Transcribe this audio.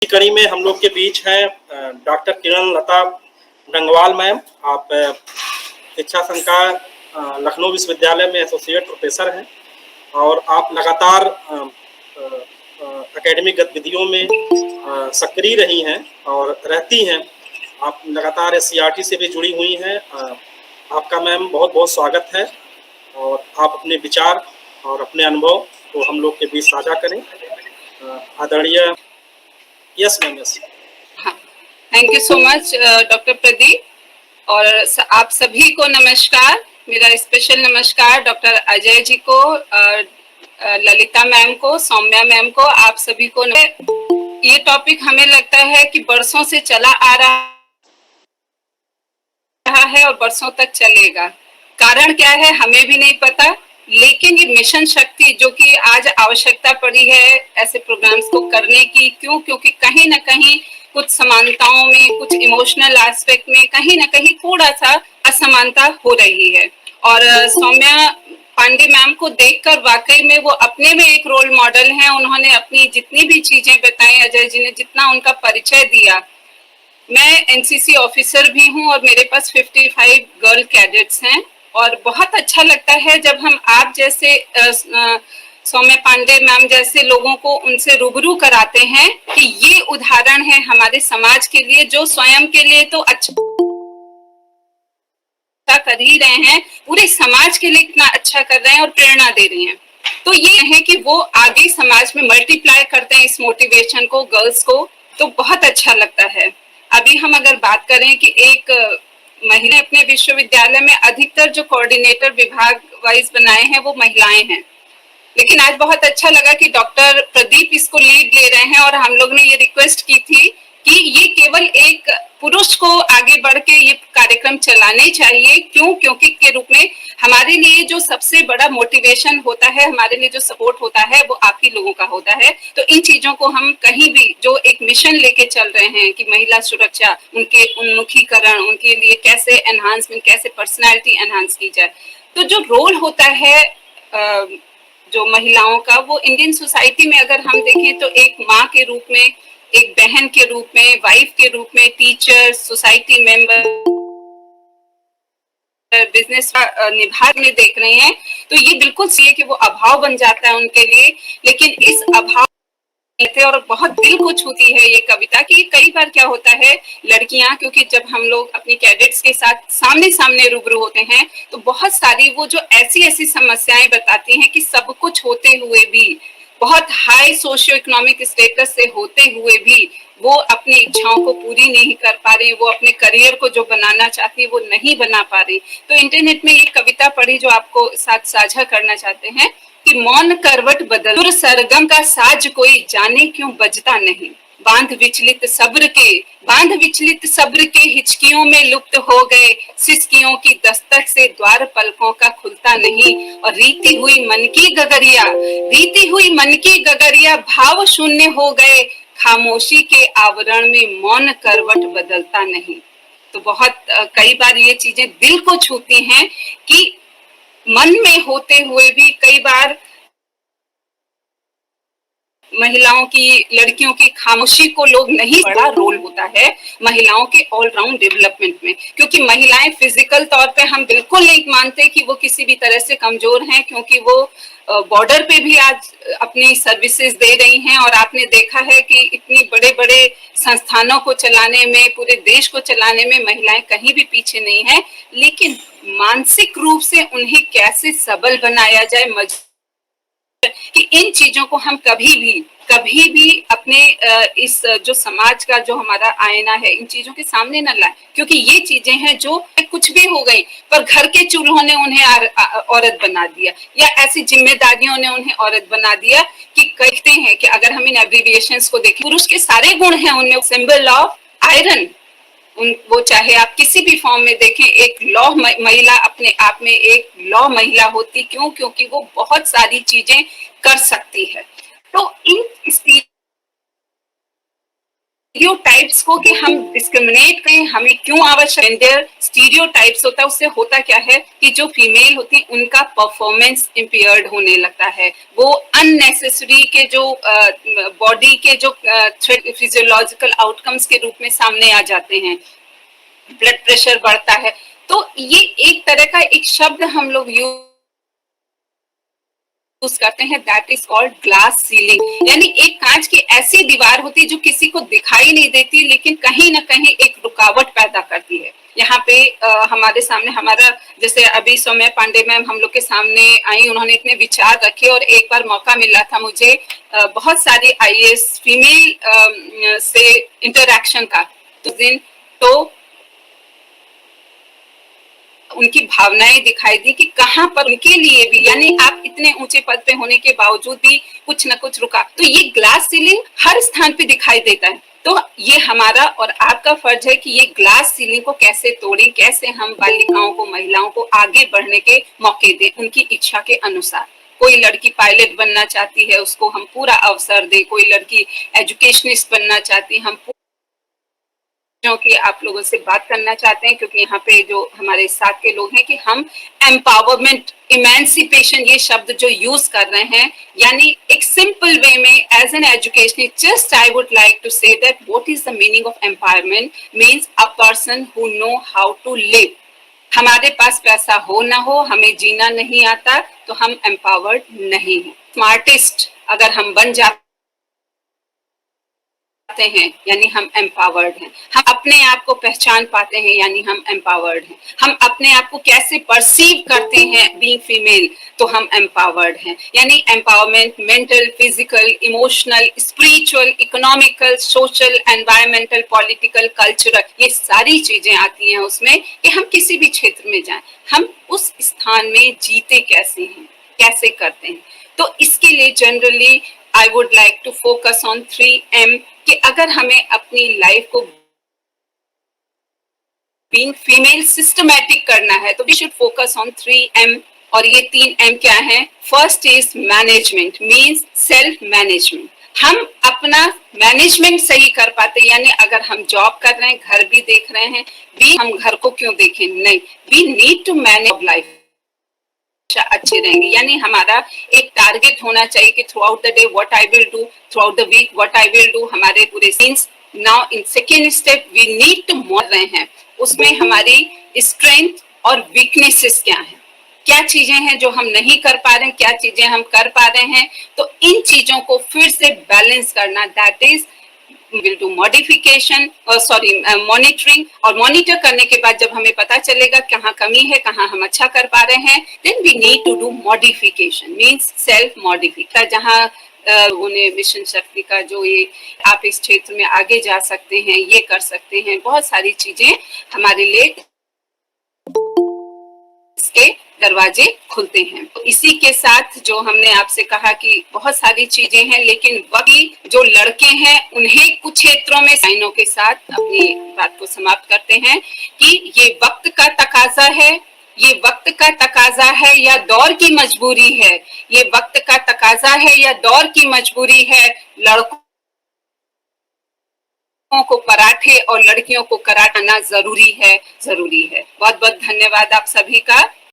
कड़ी में हम लोग के बीच हैं डॉक्टर किरण लता डंगवाल मैम। आप शिक्षा संकाय लखनऊ विश्वविद्यालय में एसोसिएट प्रोफेसर हैं और आप लगातार एकेडमिक गतिविधियों में सक्रिय रही हैं और रहती हैं। आप लगातार एससीईआरटी से भी जुड़ी हुई हैं। आपका मैम बहुत बहुत स्वागत है और आप अपने विचार और अपने अनुभव को हम लोग के बीच साझा करें। आदरणीय यस मैम। यस, हाँ, thank you so much doctor Pradeep और आप सभी को नमस्कार। मेरा स्पेशल नमस्कार डॉक्टर अजय जी को, ललिता मैम को, सौम्या मैम को, आप सभी को। ये टॉपिक हमें लगता है कि बरसों से चला आ रहा है और बरसों तक चलेगा। कारण क्या है हमें भी नहीं पता, लेकिन ये मिशन शक्ति जो कि आज आवश्यकता पड़ी है ऐसे प्रोग्राम्स को करने की, क्योंकि कहीं ना कहीं कुछ समानताओं में, कुछ इमोशनल एस्पेक्ट में कहीं ना कहीं थोड़ा सा असमानता हो रही है। और सौम्या पांडे मैम को देखकर वाकई में वो अपने में एक रोल मॉडल हैं। उन्होंने अपनी जितनी भी चीजें बताई, अजय जी ने जितना उनका परिचय दिया। मैं एनसीसी ऑफिसर भी हूं और मेरे पास 55 गर्ल कैडेट्स हैं और बहुत अच्छा लगता है जब हम आप जैसे सौम्या पांडे मैम जैसे लोगों को उनसे रूबरू कराते हैं कि ये उदाहरण है हमारे समाज के लिए, जो स्वयं के लिए तो अच्छा कर ही रहे हैं, पूरे समाज के लिए इतना अच्छा कर रहे हैं और प्रेरणा दे रही हैं। तो ये है कि वो आगे समाज में मल्टीप्लाई करते हैं इस मोटिवेशन को, गर्ल्स को, तो बहुत अच्छा लगता है। अभी हम अगर बात करें कि एक महिला अपने विश्वविद्यालय में अधिकतर जो कोऑर्डिनेटर विभाग वाइज बनाए हैं वो महिलाएं हैं, लेकिन आज बहुत अच्छा लगा कि डॉक्टर प्रदीप इसको लीड ले रहे हैं और हम लोग ने ये रिक्वेस्ट की थी कि ये केवल एक पुरुष को आगे बढ़ के ये कार्यक्रम चलाने चाहिए। क्योंकि के रूप में हमारे लिए जो सबसे बड़ा मोटिवेशन होता है, हमारे लिए जो सपोर्ट होता है वो आप ही लोगों का होता है। तो इन चीजों को हम कहीं भी जो एक मिशन लेके चल रहे हैं कि महिला सुरक्षा, उनके उन्मुखीकरण, उनके लिए कैसे एनहांसमेंट, कैसे पर्सनैलिटी एनहांस की जाए, तो जो रोल होता है जो महिलाओं का, वो इंडियन सोसाइटी में अगर हम देखें तो एक माँ के रूप में, एक बहन के रूप में, वाइफ के रूप में, टीचर, सोसाइटी मेंबर, बिजनेस निभा में देख रहे हैं, तो ये बिल्कुल सही है कि वो अभाव बन जाता है उनके लिए। लेकिन इस अभाव और बहुत दिल को छूती है ये कविता कि कई बार क्या होता है लड़कियां, क्योंकि जब हम लोग अपनी कैडेट्स के साथ सामने सामने रूबरू होते हैं तो बहुत सारी वो जो ऐसी ऐसी समस्याएं बताती हैं कि सब कुछ होते हुए भी, बहुत हाई सोशियो इकोनॉमिक स्टेटस से होते हुए भी वो अपनी इच्छाओं को पूरी नहीं कर पा रही, वो अपने करियर को जो बनाना चाहती है वो नहीं बना पा रही। तो इंटरनेट में ये कविता पढ़ी जो आपको साथ साझा करना चाहते हैं कि मौन करवट बदल, सुर सरगम का साज कोई जाने क्यों बजता नहीं, बांध विचलित सब्र के हिचकियों में लुप्त हो गए, सिसकियों की दस्तक से द्वार पलकों का खुलता नहीं, और रीती हुई मन की गगरिया भाव शून्य हो गए, खामोशी के आवरण में मौन करवट बदलता नहीं। तो बहुत कई बार ये चीजें दिल को छूती हैं कि मन में होते हुए भी कई बार महिलाओं की, लड़कियों की खामोशी को लोग नहीं, बड़ा रोल होता है महिलाओं के ऑलराउंड डेवलपमेंट में। क्योंकि महिलाएं फिजिकल तौर पे हम बिल्कुल नहीं मानते कि वो किसी भी तरह से कमजोर हैं, क्योंकि वो बॉर्डर पे भी आज अपनी सर्विसेज दे रही हैं और आपने देखा है कि इतनी बड़े बड़े संस्थानों को चलाने में, पूरे देश को चलाने में महिलाएं कहीं भी पीछे नहीं है। लेकिन मानसिक रूप से उन्हें कैसे सबल बनाया जाए, कि इन चीजों को हम कभी भी अपने इस जो समाज का जो हमारा आईना है, इन चीजों के सामने न लाए। क्योंकि ये चीजें हैं जो कुछ भी हो गई, पर घर के चूल्हों ने उन्हें औरत बना दिया, या ऐसी जिम्मेदारियों ने उन्हें औरत बना दिया कि कहते हैं कि अगर हम इन एब्रिविएशंस को देखें, पुरुष के सारे गुण हैं उनमें, सिंबल ऑफ आयरन, वो चाहे आप किसी भी फॉर्म में देखें, एक लौ महिला अपने आप में एक लौ महिला होती। क्योंकि वो बहुत सारी चीजें कर सकती है। तो इन स्टीरियोटाइप्स को कि हम डिस्क्रिमिनेट करें, हमें क्यों आवश्यक है। स्टीरियोटाइप्स होता है, उससे होता क्या है कि जो फीमेल होती है उनका परफॉर्मेंस इम्पेयर्ड होने लगता है, वो अननेसेसरी के जो बॉडी के जो फिजियोलॉजिकल आउटकम्स के रूप में सामने आ जाते हैं, ब्लड प्रेशर बढ़ता है। तो ये एक तरह का एक शब्द हम लोग यूज करते हैं, that is called glass ceiling. यानी एक कांच की ऐसी दीवार होती है जो किसी को दिखाई नहीं देती, लेकिन कहीं ना कहीं एक रुकावट पैदा करती है। यहाँ पे हमारे सामने हमारा जैसे अभी सौम्या पांडे मैम हम लोग के सामने आई, उन्होंने इतने विचार रखे और एक बार मौका मिला था मुझे बहुत सारी आईएएस फीमेल से इंटरेक्शन का। तो दिन तो उनकी भावनाएं दिखाई दी कि कहाँ पर उनके लिए भी, यानी आप इतने ऊंचे पद पे होने के बावजूद भी कुछ न कुछ रुका। तो ये ग्लास सीलिंग हर स्थान पे दिखाई देता है। तो ये हमारा और आपका फर्ज है कि ये ग्लास सीलिंग को कैसे तोड़ें, कैसे हम बालिकाओं को, महिलाओं को आगे बढ़ने के मौके दें उनकी इच्छा के अनुसार। कोई लड़की पायलट बनना चाहती है, उसको हम पूरा अवसर दें। कोई लड़की एजुकेशनिस्ट बनना चाहती है, हम कि आप लोगों से बात करना चाहते हैं, क्योंकि यहाँ पे जो हमारे साथ के लोग हैं कि हम एम्पावरमेंट, इमेंसिपेशन ये शब्द जो यूज कर रहे हैं, यानी एक सिंपल वे में as an educationist just I would like to say that what is the meaning of empowerment means a person who know how to live. हमारे पास पैसा हो ना हो, हमें जीना नहीं आता, तो हम एम्पावर्ड नहीं हैं। स्मार्टेस्ट अगर हम बन जाते हैं यानी हम एम्पावर्ड हैं। हम अपने आप को पहचान पाते हैं यानी हम एम्पावर्ड हैं। हम अपने आप को कैसे परसीव करते हैं बीइंग फीमेल, तो हम एम्पावर्ड हैं। यानी empowerment mental, physical, emotional, spiritual, economical, social, environmental, political, cultural, ये सारी चीजें आती हैं उसमें कि हम किसी भी क्षेत्र में जाएं, हम उस स्थान में जीते कैसे हैं, कैसे करते हैं। तो इसके लिए generally I would like to focus on 3M कि अगर हमें अपनी लाइफ को बीइंग फीमेल सिस्टमैटिक करना है तो we should focus on 3M। और ये 3M क्या है? First is management, means self management. हम अपना मैनेजमेंट सही कर पाते, यानी अगर हम जॉब कर रहे हैं, घर भी देख रहे हैं, भी हम घर को क्यों देखें? नहीं, we need to manage life अच्छे रहेंगे। यानी हमारा एक टारगेट होना चाहिए कि throughout the day what I will do, throughout the week what I will do. हमारे पूरे scenes now in second step we need to mode रहे हैं, उसमें हमारी स्ट्रेंथ और वीकनेसेस क्या है, क्या चीजें हैं जो हम नहीं कर पा रहे हैं, क्या चीजें हम कर पा रहे हैं। तो इन चीजों को फिर से बैलेंस करना, that is will do modification और मॉनिटरिंग। और मॉनिटर करने के बाद जब हमें पता चलेगा कहाँ कमी है, कहाँ हम अच्छा कर पा रहे हैं, then we need to do modification, means self modification. जहाँ उन्हें मिशन शक्ति का जो ये आप इस क्षेत्र में आगे जा सकते हैं, ये कर सकते हैं, बहुत सारी चीजें हमारे लिए इसके दरवाजे खुलते हैं। तो इसी के साथ जो हमने आपसे कहा कि बहुत सारी चीजें हैं, लेकिन वही जो लड़के हैं उन्हें कुछ क्षेत्रों में साइनों के साथ अपनी बात को समाप्त करते हैं कि ये वक्त का तकाजा है, ये वक्त का तकाजा है या दौर की मजबूरी है, ये वक्त का तकाजा है या दौर की मजबूरी है। लड़कों को पराठे और लड़कियों को कराटा जरूरी है, जरूरी है। बहुत बहुत धन्यवाद आप सभी का।